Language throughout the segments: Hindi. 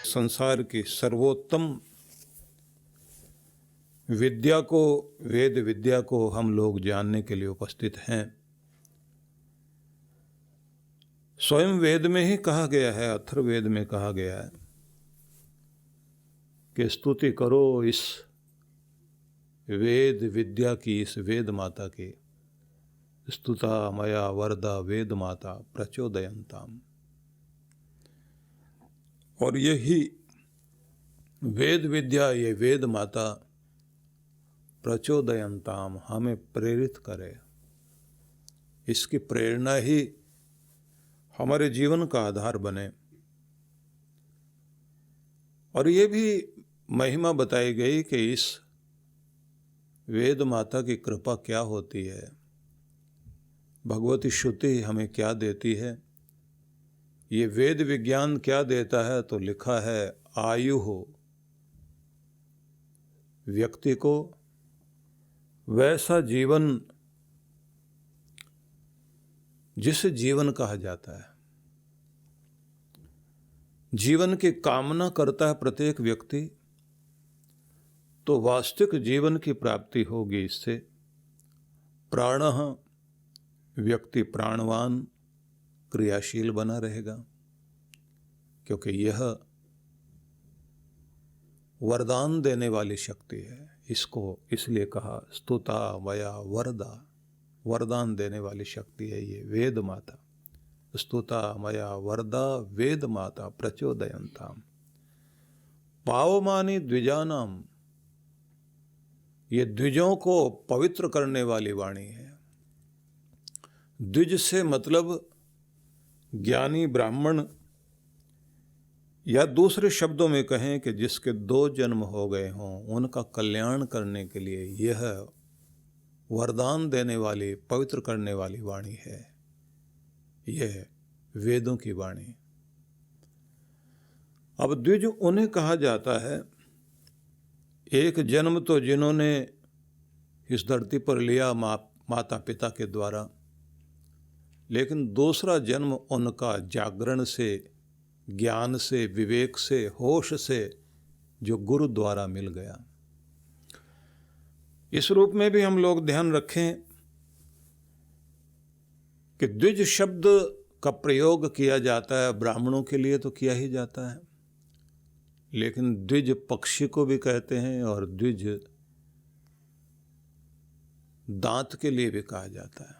संसार की सर्वोत्तम विद्या को, वेद विद्या को हम लोग जानने के लिए उपस्थित हैं। स्वयं वेद में ही कहा गया है, अथर्ववेद में कहा गया है कि स्तुति करो इस वेद विद्या की, इस वेद माता की। स्तुता मया वरदा वेद माता प्रचोदयंताम। और यही वेद विद्या, ये वेद माता प्रचोदयंताम, हमें प्रेरित करे। इसकी प्रेरणा ही हमारे जीवन का आधार बने। और ये भी महिमा बताई गई कि इस वेद माता की कृपा क्या होती है, भगवती श्रुति हमें क्या देती है, ये वेद विज्ञान क्या देता है। तो लिखा है, आयु हो व्यक्ति को वैसा जीवन जिसे जीवन कहा जाता है। जीवन की कामना करता है प्रत्येक व्यक्ति, तो वास्तविक जीवन की प्राप्ति होगी इससे। प्राणः, व्यक्ति प्राणवान, क्रियाशील बना रहेगा, क्योंकि यह वरदान देने वाली शक्ति है। इसको इसलिए कहा स्तुता वया वरदा, वरदान देने वाली शक्ति है ये वेद माता। स्तुता मया वरदा वेद माता प्रचोदयंताम। पावमानी द्विजानाम, ये द्विजों को पवित्र करने वाली वाणी है। द्विज से मतलब ज्ञानी ब्राह्मण, या दूसरे शब्दों में कहें कि जिसके 2 जन्म हो गए हों, उनका कल्याण करने के लिए यह वरदान देने वाली, पवित्र करने वाली वाणी है। यह वेदों की वाणी। अब द्विज उन्हें कहा जाता है, एक जन्म तो जिन्होंने इस धरती पर लिया माता पिता के द्वारा, लेकिन दूसरा जन्म उनका जागरण से, ज्ञान से, विवेक से, होश से जो गुरु द्वारा मिल गया। इस रूप में भी हम लोग ध्यान रखें कि द्विज शब्द का प्रयोग किया जाता है, ब्राह्मणों के लिए तो किया ही जाता है, लेकिन द्विज पक्षी को भी कहते हैं और द्विज दांत के लिए भी कहा जाता है।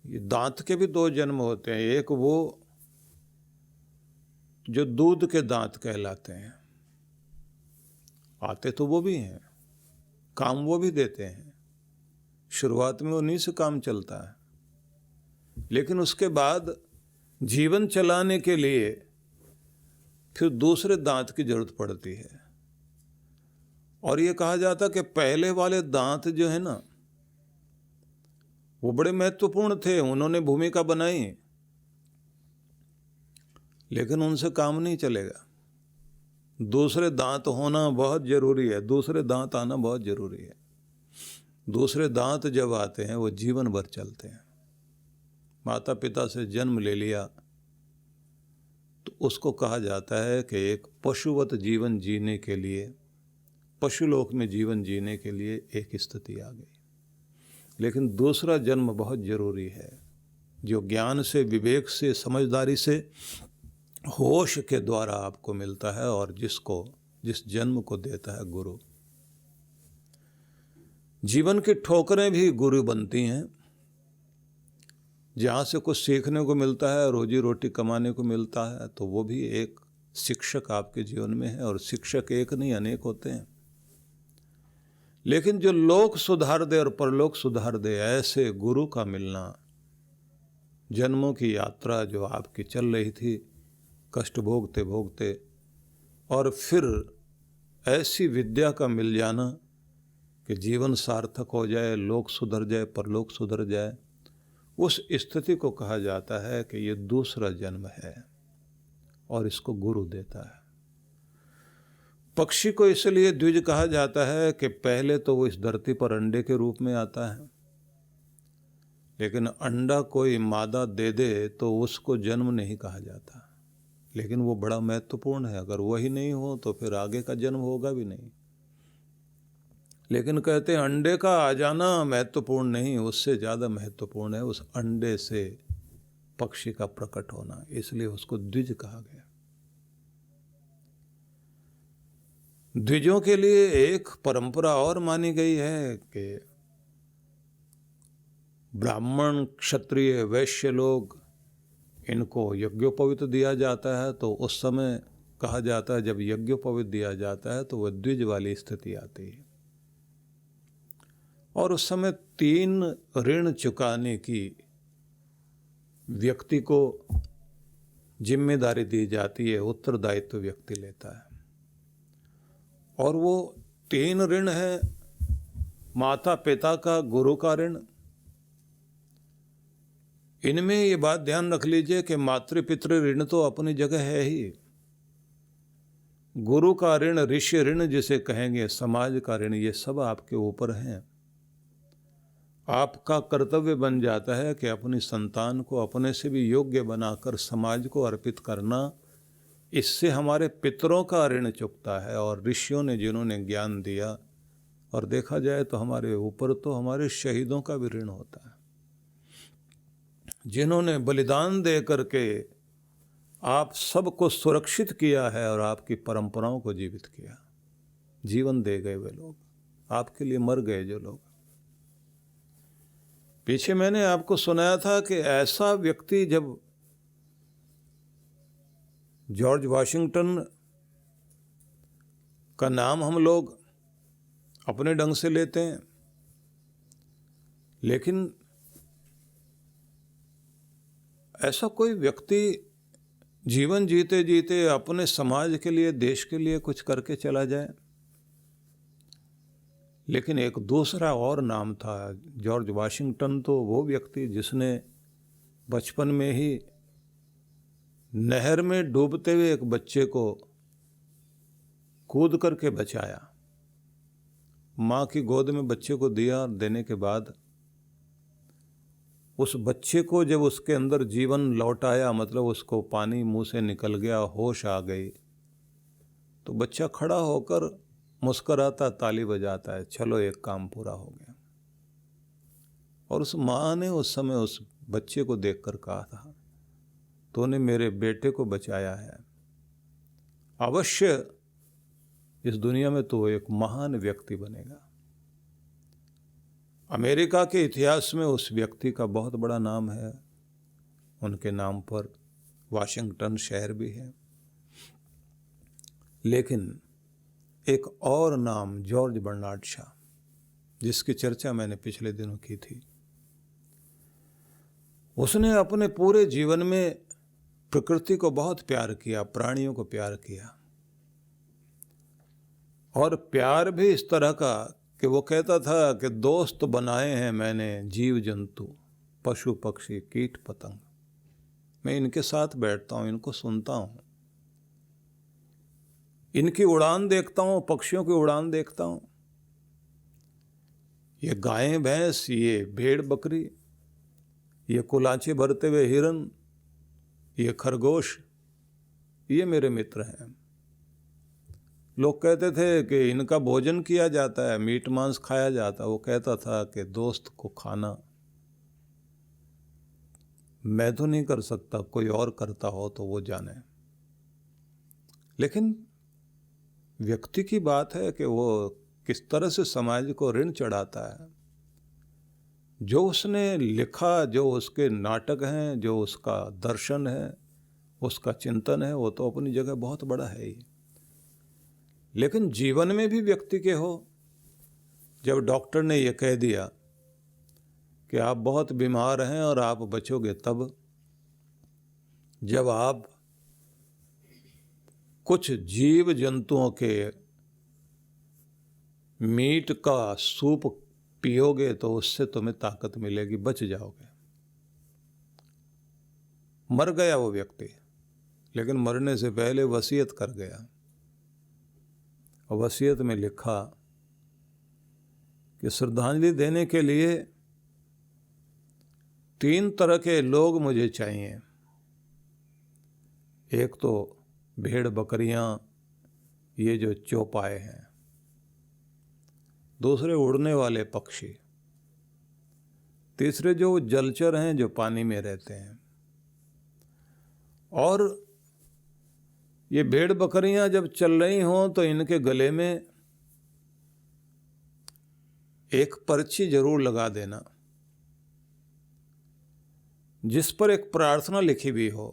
ये दांत के भी 2 जन्म होते हैं। एक वो जो दूध के दांत कहलाते हैं, आते तो वो भी हैं, काम वो भी देते हैं। शुरुआत में उन्हीं से काम चलता है, लेकिन उसके बाद जीवन चलाने के लिए फिर दूसरे दांत की जरूरत पड़ती है। और ये कहा जाता कि पहले वाले दांत जो है ना, वो बड़े महत्वपूर्ण थे, उन्होंने भूमिका बनाई, लेकिन उनसे काम नहीं चलेगा। दूसरे दांत होना बहुत जरूरी है, दूसरे दांत आना बहुत जरूरी है। दूसरे दांत जब आते हैं वो जीवन भर चलते हैं। माता पिता से जन्म ले लिया तो उसको कहा जाता है कि एक पशुवत जीवन जीने के लिए, पशुलोक में जीवन जीने के लिए एक स्थिति आ गई। लेकिन दूसरा जन्म बहुत जरूरी है, जो ज्ञान से, विवेक से, समझदारी से, होश के द्वारा आपको मिलता है, और जिस जन्म को देता है गुरु। जीवन की ठोकरें भी गुरु बनती हैं। जहाँ से कुछ सीखने को मिलता है, रोजी रोटी कमाने को मिलता है, तो वो भी एक शिक्षक आपके जीवन में है। और शिक्षक एक नहीं, अनेक होते हैं। लेकिन जो लोक सुधार दे और परलोक सुधार दे, ऐसे गुरु का मिलना, जन्मों की यात्रा जो आपकी चल रही थी, कष्ट भोगते भोगते, और फिर ऐसी विद्या का मिल जाना कि जीवन सार्थक हो जाए, लोक सुधर जाए, परलोक सुधर जाए, उस स्थिति को कहा जाता है कि ये दूसरा जन्म है, और इसको गुरु देता है। पक्षी को इसलिए द्विज कहा जाता है कि पहले तो वो इस धरती पर अंडे के रूप में आता है, लेकिन अंडा कोई मादा दे दे तो उसको जन्म नहीं कहा जाता। लेकिन वो बड़ा महत्वपूर्ण है। अगर वही नहीं हो तो फिर आगे का जन्म होगा भी नहीं। लेकिन कहते हैं अंडे का आ जाना महत्वपूर्ण नहीं, उससे ज़्यादा महत्वपूर्ण है उस अंडे से पक्षी का प्रकट होना, इसलिए उसको द्विज कहा गया। द्विजों के लिए एक परंपरा और मानी गई है कि ब्राह्मण, क्षत्रिय, वैश्य लोग, इनको यज्ञोपवीत दिया जाता है, तो उस समय कहा जाता है जब यज्ञोपवीत दिया जाता है तो वह द्विज वाली स्थिति आती है। और उस समय 3 ऋण चुकाने की व्यक्ति को जिम्मेदारी दी जाती है, उत्तरदायित्व व्यक्ति लेता है। और वो 3 ऋण है, माता पिता का, गुरु का ऋण। इनमें ये बात ध्यान रख लीजिए कि मातृपितृ ऋण तो अपनी जगह है ही, गुरु का ऋण, ऋषि ऋण जिसे कहेंगे, समाज का ऋण, ये सब आपके ऊपर हैं। आपका कर्तव्य बन जाता है कि अपनी संतान को अपने से भी योग्य बनाकर समाज को अर्पित करना। इससे हमारे पितरों का ऋण चुकता है, और ऋषियों ने जिन्होंने ज्ञान दिया, और देखा जाए तो हमारे ऊपर तो हमारे शहीदों का भी ऋण होता है, जिन्होंने बलिदान दे करके आप सबको सुरक्षित किया है और आपकी परंपराओं को जीवित किया। जीवन दे गए वे लोग, आपके लिए मर गए जो लोग। पीछे मैंने आपको सुनाया था कि ऐसा व्यक्ति, जब जॉर्ज वाशिंगटन का नाम हम लोग अपने ढंग से लेते हैं, लेकिन ऐसा कोई व्यक्ति जीवन जीते जीते अपने समाज के लिए, देश के लिए कुछ करके चला जाए। लेकिन एक दूसरा और नाम था। जॉर्ज वाशिंगटन तो वो व्यक्ति जिसने बचपन में ही नहर में डूबते हुए एक बच्चे को कूद करके बचाया। माँ की गोद में बच्चे को दिया, देने के बाद उस बच्चे को जब उसके अंदर जीवन लौट आया, मतलब उसको पानी मुंह से निकल गया, होश आ गई, तो बच्चा खड़ा होकर मुस्कराता, ताली बजाता है, चलो एक काम पूरा हो गया। और उस माँ ने उस समय उस बच्चे को देखकर कहा था, तूने मेरे बेटे को बचाया है, अवश्य इस दुनिया में तो एक महान व्यक्ति बनेगा। अमेरिका के इतिहास में उस व्यक्ति का बहुत बड़ा नाम है, उनके नाम पर वाशिंगटन शहर भी है। लेकिन एक और नाम, जॉर्ज बर्नार्ड शॉ, जिसकी चर्चा मैंने पिछले दिनों की थी, उसने अपने पूरे जीवन में प्रकृति को बहुत प्यार किया, प्राणियों को प्यार किया, और प्यार भी इस तरह का कि वो कहता था कि दोस्त बनाए हैं मैंने जीव जंतु, पशु पक्षी, कीट पतंग, मैं इनके साथ बैठता हूँ, इनको सुनता हूँ, इनकी उड़ान देखता हूँ, पक्षियों की उड़ान देखता हूँ। ये गायें भैंस, ये भेड़ बकरी, ये कुलाचे भरते हुए हिरन, ये खरगोश, ये मेरे मित्र हैं। लोग कहते थे कि इनका भोजन किया जाता है, मीट मांस खाया जाता है। वो कहता था कि दोस्त को खाना मैं तो नहीं कर सकता, कोई और करता हो तो वो जाने। लेकिन व्यक्ति की बात है कि वो किस तरह से समाज को ऋण चढ़ाता है। जो उसने लिखा, जो उसके नाटक हैं, जो उसका दर्शन है, उसका चिंतन है, वो तो अपनी जगह बहुत बड़ा है ही। लेकिन जीवन में भी व्यक्ति के हो, जब डॉक्टर ने ये कह दिया कि आप बहुत बीमार हैं और आप बचोगे, तब जब आप कुछ जीव जंतुओं के मीट का सूप पियोगे तो उससे तुम्हें ताकत मिलेगी, बच जाओगे। मर गया वो व्यक्ति, लेकिन मरने से पहले वसीयत कर गया। और वसीयत में लिखा कि श्रद्धांजलि देने के लिए 3 तरह के लोग मुझे चाहिए। एक तो भेड़ बकरियां, ये जो चौपाए हैं, दूसरे उड़ने वाले पक्षी, तीसरे जो जलचर हैं जो पानी में रहते हैं। और ये भेड़ बकरियां जब चल रही हों तो इनके गले में एक पर्ची जरूर लगा देना जिस पर एक प्रार्थना लिखी हुई हो।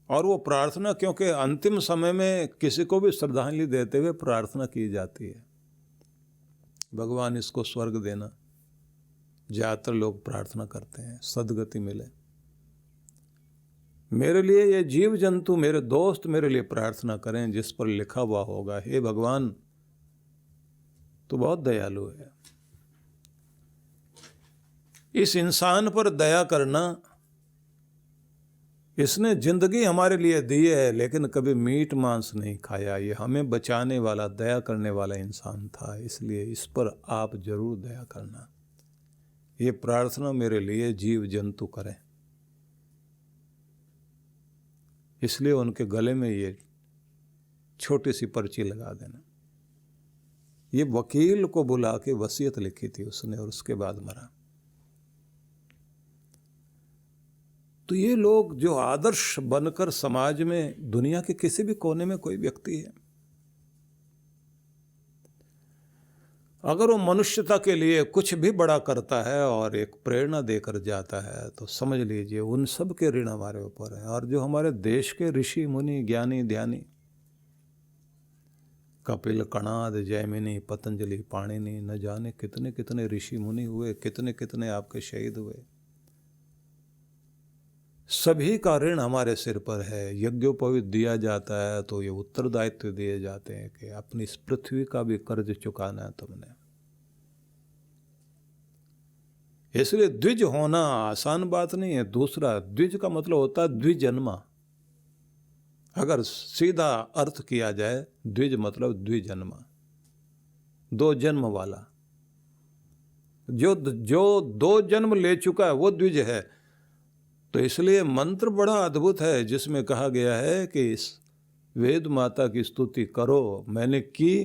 और वो प्रार्थना, क्योंकि अंतिम समय में किसी को भी श्रद्धांजलि देते हुए प्रार्थना की जाती है, भगवान इसको स्वर्ग देना, ज़्यादातर लोग प्रार्थना करते हैं सदगति मिले। मेरे लिए ये जीव जंतु, मेरे दोस्त मेरे लिए प्रार्थना करें जिस पर लिखा हुआ होगा, हे भगवान तो बहुत दयालु है, इस इंसान पर दया करना, इसने जिंदगी हमारे लिए दी है लेकिन कभी मीट मांस नहीं खाया, ये हमें बचाने वाला, दया करने वाला इंसान था, इसलिए इस पर आप जरूर दया करना। ये प्रार्थना मेरे लिए जीव जंतु करें। इसलिए उनके गले में ये छोटी सी पर्ची लगा देना। ये वकील को बुला के वसीयत लिखी थी उसने और उसके बाद मरा। तो ये लोग जो आदर्श बनकर समाज में, दुनिया के किसी भी कोने में कोई व्यक्ति है, अगर वो मनुष्यता के लिए कुछ भी बड़ा करता है और एक प्रेरणा देकर जाता है तो समझ लीजिए उन सब के ऋण हमारे ऊपर है। और जो हमारे देश के ऋषि मुनि, ज्ञानी ध्यानी, कपिल, कणाद, जैमिनी, पतंजलि, पाणिनि, न जाने कितने कितने ऋषि मुनि हुए, कितने कितने आपके शहीद हुए, सभी का ऋण हमारे सिर पर है। यज्ञोपवीत दिया जाता है तो ये उत्तरदायित्व दिए जाते हैं कि अपनी इस पृथ्वी का भी कर्ज चुकाना है तुमने। इसलिए द्विज होना आसान बात नहीं है। दूसरा, द्विज का मतलब होता है द्विजन्मा। अगर सीधा अर्थ किया जाए, द्विज मतलब द्विजन्मा, दो जन्म वाला। जो दो जन्म ले चुका है वो द्विज है। तो इसलिए मंत्र बड़ा अद्भुत है जिसमें कहा गया है कि इस वेद माता की स्तुति करो। मैंने की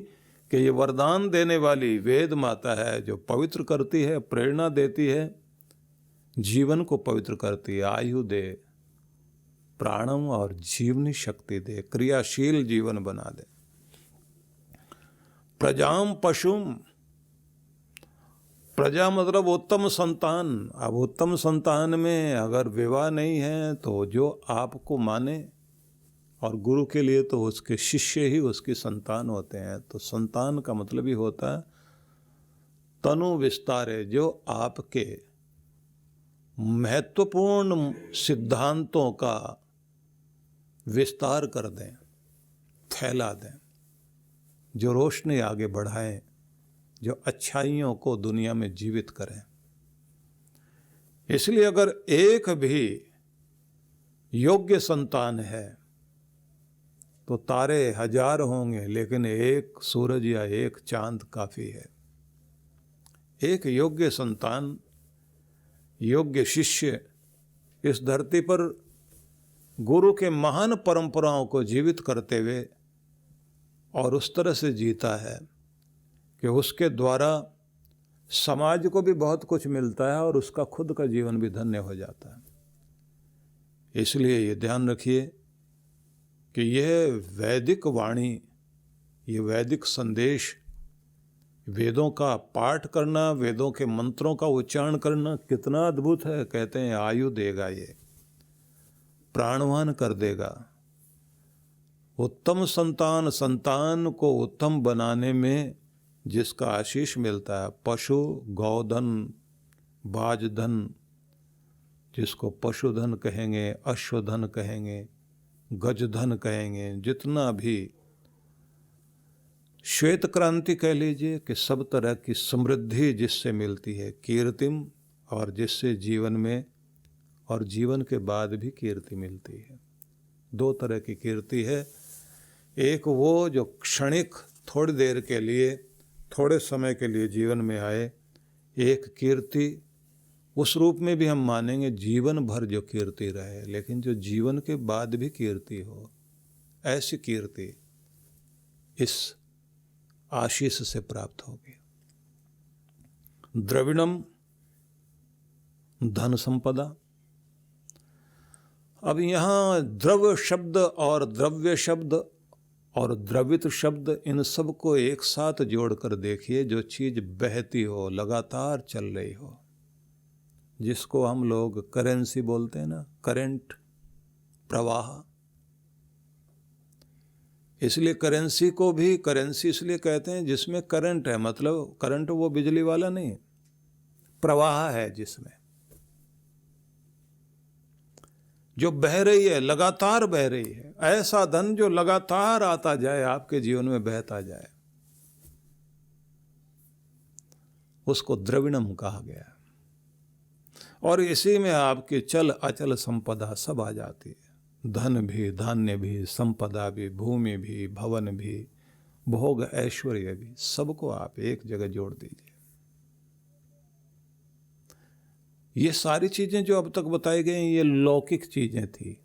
कि ये वरदान देने वाली वेद माता है जो पवित्र करती है, प्रेरणा देती है, जीवन को पवित्र करती है, आयु दे, प्राणम और जीवनी शक्ति दे, क्रियाशील जीवन बना दे। प्रजाम पशुम, प्रजा मतलब उत्तम संतान। अब उत्तम संतान में अगर विवाह नहीं है तो जो आपको माने, और गुरु के लिए तो उसके शिष्य ही उसकी संतान होते हैं। तो संतान का मतलब ही होता है तनु विस्तारे, जो आपके महत्वपूर्ण सिद्धांतों का विस्तार कर दें, फैला दें, जो रोशनी आगे बढ़ाएं, जो अच्छाइयों को दुनिया में जीवित करें। इसलिए अगर एक भी योग्य संतान है तो तारे हजार होंगे लेकिन एक सूरज या एक चांद काफी है। एक योग्य संतान, योग्य शिष्य इस धरती पर गुरु के महान परंपराओं को जीवित करते हुए और उस तरह से जीता है कि उसके द्वारा समाज को भी बहुत कुछ मिलता है और उसका खुद का जीवन भी धन्य हो जाता है। इसलिए ये ध्यान रखिए कि यह वैदिक वाणी, ये वैदिक संदेश, वेदों का पाठ करना, वेदों के मंत्रों का उच्चारण करना कितना अद्भुत है। कहते हैं आयु देगा, ये प्राणवान कर देगा। उत्तम संतान, संतान को उत्तम बनाने में जिसका आशीष मिलता है, पशु, गौधन, बाजधन, जिसको पशुधन कहेंगे, अश्वधन कहेंगे, गजधन कहेंगे, जितना भी श्वेत क्रांति कह लीजिए कि सब तरह की समृद्धि जिससे मिलती है, कीर्तिम, और जिससे जीवन में और जीवन के बाद भी कीर्ति मिलती है। दो तरह की कीर्ति है। एक वो जो क्षणिक, थोड़ी देर के लिए, थोड़े समय के लिए जीवन में आए। एक कीर्ति उस रूप में भी हम मानेंगे जीवन भर जो कीर्ति रहे, लेकिन जो जीवन के बाद भी कीर्ति हो, ऐसी कीर्ति इस आशीष से प्राप्त होगी। द्रविणम धन संपदा। अब यहाँ द्रव शब्द और द्रव्य शब्द और द्रवित शब्द, इन सब को एक साथ जोड़कर देखिए। जो चीज बहती हो, लगातार चल रही हो, जिसको हम लोग करेंसी बोलते हैं ना, करंट, प्रवाह। इसलिए करेंसी को भी करेंसी इसलिए कहते हैं जिसमें करंट है, मतलब करंट वो बिजली वाला नहीं, प्रवाह है जिसमें जो बह रही है, लगातार बह रही है। ऐसा धन जो लगातार आता जाए, आपके जीवन में बहता जाए, उसको द्रविणम कहा गया। और इसी में आपकी चल अचल संपदा सब आ जाती है। धन भी, धान्य भी, संपदा भी, भूमि भी, भवन भी, भोग ऐश्वर्य भी, सबको आप एक जगह जोड़ दीजिए। ये सारी चीजें जो अब तक बताई गई, ये लौकिक चीजें थी।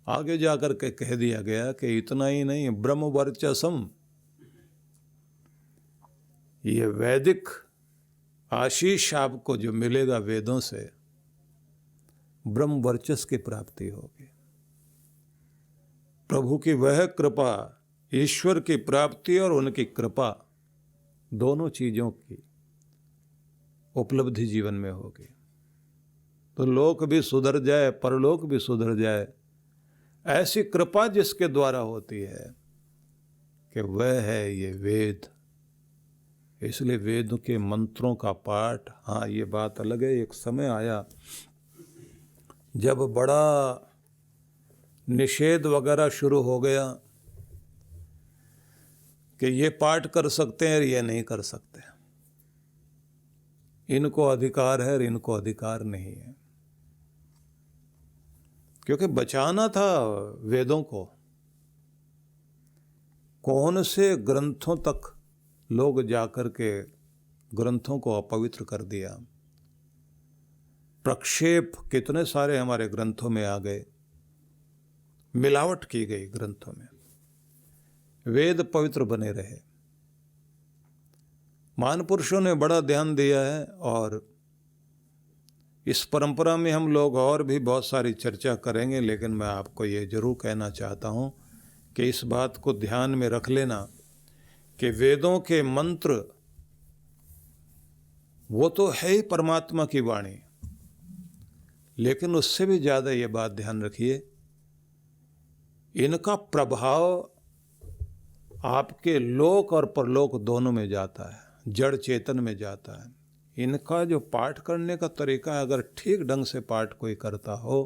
आगे जाकर के कह दिया गया कि इतना ही नहीं, ब्रह्म वर्चसम, ये वैदिक आशीष आपको जो मिलेगा वेदों से, ब्रह्म वर्चस की प्राप्ति होगी। प्रभु की वह कृपा, ईश्वर की प्राप्ति और उनकी कृपा, दोनों चीजों की उपलब्धि जीवन में होगी। तो लोक भी सुधर जाए, परलोक भी सुधर जाए। ऐसी कृपा जिसके द्वारा होती है कि वह है ये वेद। इसलिए वेद के मंत्रों का पाठ, हाँ ये बात अलग है, एक समय आया जब बड़ा निषेध वगैरह शुरू हो गया कि ये पाठ कर सकते हैं, ये नहीं कर सकते, इनको अधिकार है और इनको अधिकार नहीं है। क्योंकि बचाना था वेदों को। कौन से ग्रंथों तक लोग जाकर के ग्रंथों को अपवित्र कर दिया। प्रक्षेप कितने सारे हमारे ग्रंथों में आ गए, मिलावट की गई ग्रंथों में। वेद पवित्र बने रहे। महान पुरुषों ने बड़ा ध्यान दिया है, और इस परंपरा में हम लोग और भी बहुत सारी चर्चा करेंगे। लेकिन मैं आपको ये जरूर कहना चाहता हूँ कि इस बात को ध्यान में रख लेना कि वेदों के मंत्र वो तो है ही परमात्मा की वाणी, लेकिन उससे भी ज़्यादा ये बात ध्यान रखिए, इनका प्रभाव आपके लोक और परलोक दोनों में जाता है, जड़ चेतन में जाता है। इनका जो पाठ करने का तरीका है, अगर ठीक ढंग से पाठ कोई करता हो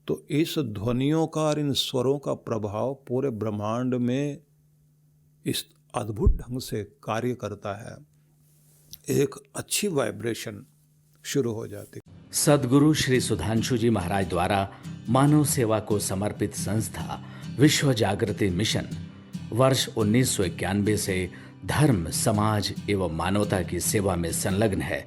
तो इस ध्वनियों का और इन स्वरों का प्रभाव पूरे ब्रह्मांड में इस अद्भुत ढंग से कार्य करता है। एक अच्छी वाइब्रेशन शुरू हो जाती। सद्गुरु श्री सुधांशु जी महाराज द्वारा मानव सेवा को समर्पित संस्था विश्व जागृति मिशन वर्ष 1991 से धर्म, समाज एवं मानवता की सेवा में संलग्न है।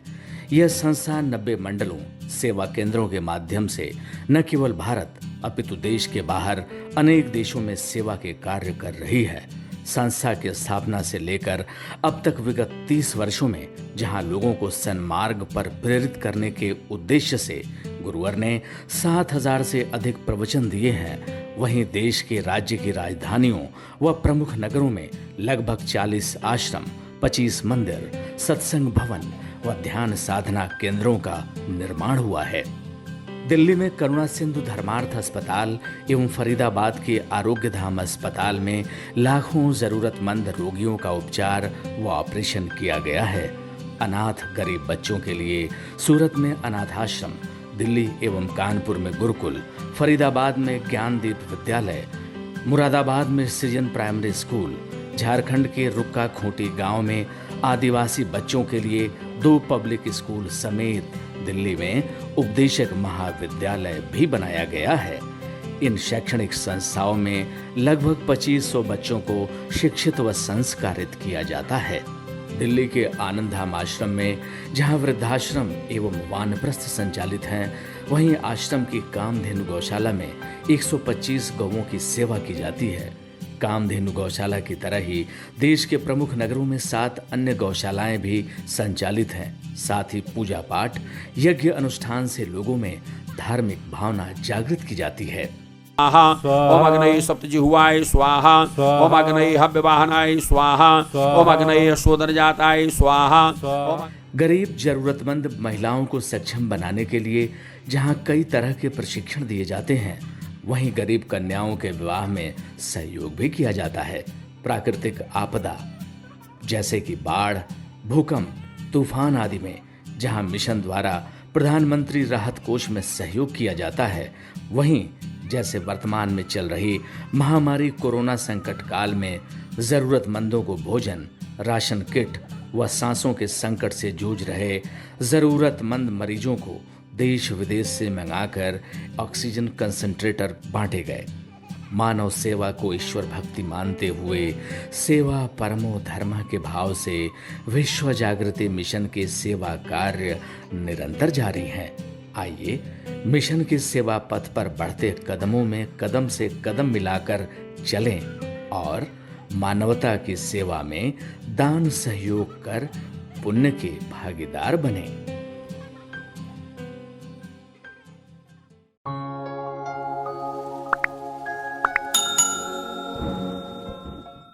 यह संस्था 90 मंडलों, सेवा केंद्रों के माध्यम से न केवल भारत अपितु देश के बाहर अनेक देशों में सेवा के कार्य कर रही है। संस्था की स्थापना से लेकर अब तक विगत 30 वर्षों में जहां लोगों को सन्मार्ग पर प्रेरित करने के उद्देश्य से गुरुवर ने 7000 से अधिक प्रवचन दिए हैं, वहीं देश के राज्य की राजधानियों व प्रमुख नगरों में लगभग 40 आश्रम, 25 मंदिर, सत्संग भवन व ध्यान साधना केंद्रों का निर्माण हुआ है। दिल्ली में करुणा सिंधु धर्मार्थ अस्पताल एवं फरीदाबाद के आरोग्य धाम अस्पताल में लाखों जरूरतमंद रोगियों का उपचार व ऑपरेशन किया गया है। अनाथ गरीब बच्चों के लिए सूरत में अनाथाश्रम, दिल्ली एवं कानपुर में गुरुकुल, फरीदाबाद में ज्ञानदीप विद्यालय, मुरादाबाद में सृजन प्राइमरी स्कूल, झारखंड के रुक्का खूंटी गांव में आदिवासी बच्चों के लिए 2 पब्लिक स्कूल समेत दिल्ली में उपदेशक महाविद्यालय भी बनाया गया है। इन शैक्षणिक संस्थाओं में लगभग 2500 बच्चों को शिक्षित व संस्कारित किया जाता है। दिल्ली के आनंदधाम आश्रम में जहां वृद्धाश्रम एवं वानप्रस्थ संचालित हैं, वहीं आश्रम की कामधेनु गौशाला में 125 गौओं की सेवा की जाती है। कामधेनु गौशाला की तरह ही देश के प्रमुख नगरों में 7 अन्य गौशालाएं भी संचालित हैं। साथ ही पूजा पाठ, यज्ञ अनुष्ठान से लोगों में धार्मिक भावना जागृत की जाती है। ओम अग्नये सप्तजिह्वाय स्वाहा, ओम अग्नये हव्यवाहनाय स्वाहा, ओम अग्नये शोधनजाताय स्वाहा। गरीब जरूरतमंद महिलाओं को सक्षम बनाने के लिए जहां कई तरह के प्रशिक्षण दिए जाते हैं, वहीं गरीब कन्याओं के विवाह में सहयोग भी किया जाता है। प्राकृतिक आपदा जैसे कि बाढ़, भूकंप, तूफान आदि में जहां मिशन द्वारा प्रधानमंत्री राहत कोष में सहयोग किया जाता है, वहीं जैसे वर्तमान में चल रही महामारी कोरोना संकट काल में जरूरतमंदों को भोजन, राशन किट व सांसों के संकट से जूझ रहे जरूरतमंद मरीजों को देश विदेश से मंगाकर ऑक्सीजन कंसंट्रेटर बांटे गए। मानव सेवा को ईश्वर भक्ति मानते हुए सेवा परमो धर्म के भाव से विश्व जागृति मिशन के सेवा कार्य निरंतर जारी हैं। आइए मिशन के सेवा पथ पर बढ़ते कदमों में कदम से कदम मिलाकर चलें और मानवता की सेवा में दान सहयोग कर पुण्य के भागीदार बनें।